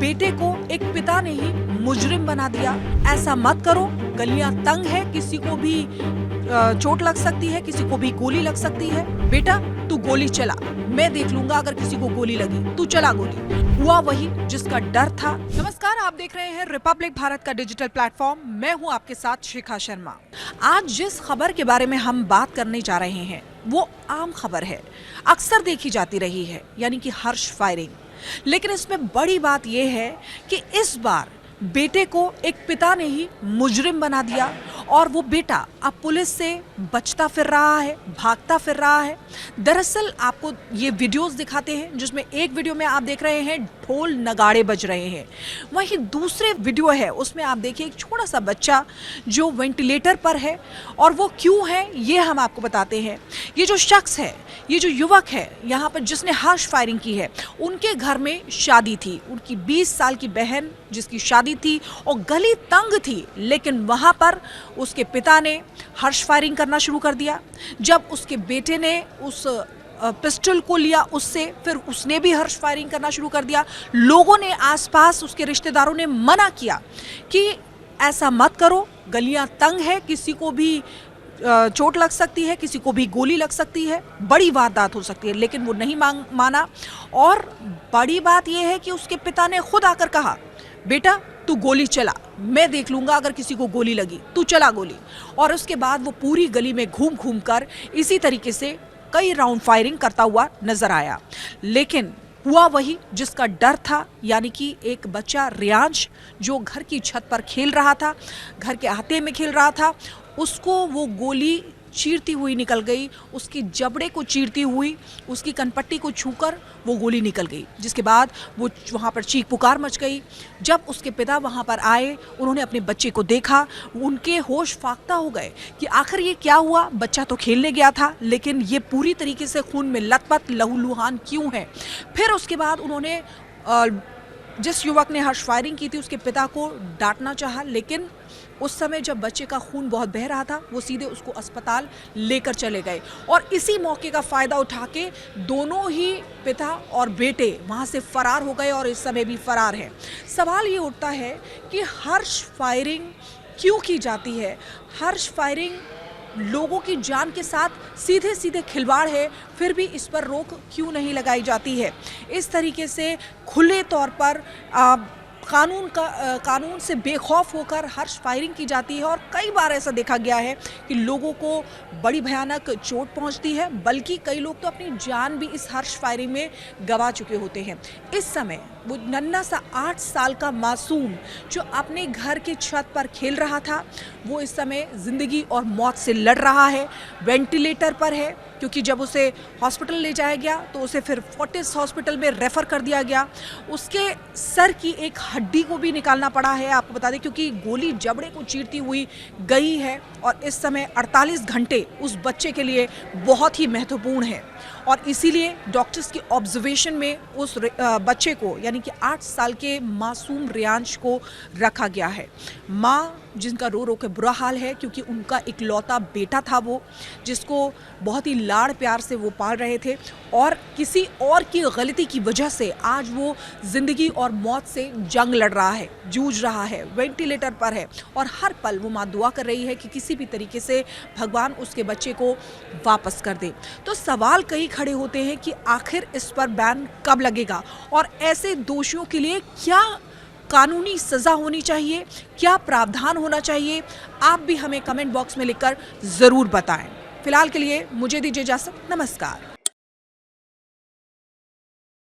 बेटे को एक पिता ने ही मुजरिम बना दिया। ऐसा मत करो, गलियां तंग है, किसी को भी चोट लग सकती है, किसी को भी गोली लग सकती है। बेटा तू गोली चला, मैं देख लूंगा अगर किसी को गोली लगी, तू चला गोली। हुआ वही जिसका डर था। नमस्कार, आप देख रहे हैं रिपब्लिक भारत का डिजिटल प्लेटफॉर्म। मैं हूं आपके साथ शिखा शर्मा। आज जिस खबर के बारे में हम बात करने जा रहे हैं वो आम खबर है, अक्सर देखी जाती रही है, यानी कि हर्ष फायरिंग। लेकिन इसमें बड़ी बात यह है कि इस बार बेटे को एक पिता ने ही मुजरिम बना दिया और वो बेटा अब पुलिस से बचता फिर रहा है, भागता फिर रहा है। दरअसल आपको ये वीडियोस दिखाते हैं जिसमें एक वीडियो में आप देख रहे हैं ढोल नगाड़े बज रहे हैं, वहीं दूसरे वीडियो है उसमें आप देखिए एक छोटा सा बच्चा जो वेंटिलेटर पर है। और वो क्यों है ये हम आपको बताते हैं। ये जो शख्स है, ये जो युवक है यहाँ पर जिसने हर्ष फायरिंग की है, उनके घर में शादी थी। उनकी 20 साल की बहन जिसकी शादी थी और गली तंग थी, लेकिन वहां पर उसके पिता ने हर्ष फायरिंग करना शुरू कर दिया। जब उसके बेटे ने उस पिस्टल को लिया उससे, फिर उसने भी हर्ष फायरिंग करना शुरू कर दिया। लोगों ने, आसपास उसके रिश्तेदारों ने मना किया कि ऐसा मत करो, गलियां तंग है, किसी को भी चोट लग सकती है, किसी को भी गोली लग सकती है, बड़ी वारदात हो सकती है। लेकिन वो नहीं माना। और बड़ी बात यह है कि उसके पिता ने खुद आकर कहा, बेटा तू गोली चला, मैं देख लूंगा अगर किसी को गोली लगी, तू चला गोली। और उसके बाद वो पूरी गली में घूम घूम कर इसी तरीके से कई राउंड फायरिंग करता हुआ नजर आया। लेकिन हुआ वही जिसका डर था, यानी कि एक बच्चा रियांश जो घर की छत पर खेल रहा था, घर के ahते में खेल रहा था, उसको वो गोली चीरती हुई निकल गई। उसकी जबड़े को चीरती हुई, उसकी कनपट्टी को छूकर वो गोली निकल गई, जिसके बाद वो वहाँ पर चीख पुकार मच गई। जब उसके पिता वहाँ पर आए, उन्होंने अपने बच्चे को देखा, उनके होश फाख्ता हो गए कि आखिर ये क्या हुआ। बच्चा तो खेलने गया था, लेकिन ये पूरी तरीके से खून में लथपथ लहूलुहान क्यों है। फिर उसके बाद उन्होंने जिस युवक ने हर्ष फायरिंग की थी उसके पिता को डांटना चाहा, लेकिन उस समय जब बच्चे का खून बहुत बह रहा था, वो सीधे उसको अस्पताल लेकर चले गए। और इसी मौके का फ़ायदा उठा के दोनों ही पिता और बेटे वहाँ से फरार हो गए और इस समय भी फरार हैं। सवाल ये उठता है कि हर्ष फायरिंग क्यों की जाती है। हर्ष फायरिंग लोगों की जान के साथ सीधे सीधे खिलवाड़ है, फिर भी इस पर रोक क्यों नहीं लगाई जाती है। इस तरीके से खुले तौर पर कानून से बेखौफ होकर हर्ष फायरिंग की जाती है। और कई बार ऐसा देखा गया है कि लोगों को बड़ी भयानक चोट पहुंचती है, बल्कि कई लोग तो अपनी जान भी इस हर्ष फायरिंग में गंवा चुके होते हैं। इस समय वो नन्हा सा 8 साल का मासूम जो अपने घर की छत पर खेल रहा था, वो इस समय ज़िंदगी और मौत से लड़ रहा है। वेंटिलेटर पर है, क्योंकि जब उसे हॉस्पिटल ले जाया गया तो उसे फिर फोर्टिस हॉस्पिटल में रेफ़र कर दिया गया। उसके सर की एक हड्डी को भी निकालना पड़ा है, आपको बता दें, क्योंकि गोली जबड़े को चीरती हुई गई है। और इस समय 48 घंटे उस बच्चे के लिए बहुत ही महत्वपूर्ण है। और इसीलिए डॉक्टर्स की ऑब्जर्वेशन में उस बच्चे को, यानी कि 8 साल के मासूम रियांश को रखा गया है। माँ जिनका रो रो के बुरा हाल है, क्योंकि उनका इकलौता बेटा था वो, जिसको बहुत ही लाड़ प्यार से वो पाल रहे थे, और किसी और की गलती की वजह से आज वो ज़िंदगी और मौत से जंग लड़ रहा है, जूझ रहा है, वेंटिलेटर पर है। और हर पल वो माँ दुआ कर रही है कि किसी भी तरीके से भगवान उसके बच्चे को वापस कर दे। तो सवाल कई खड़े होते हैं कि आखिर इस पर बैन कब लगेगा और ऐसे दोषियों के लिए क्या कानूनी सज़ा होनी चाहिए, क्या प्रावधान होना चाहिए। आप भी हमें कमेंट बॉक्स में लिखकर ज़रूर बताएं। फिलहाल के लिए मुझे दीजिए इजाज़त। नमस्कार।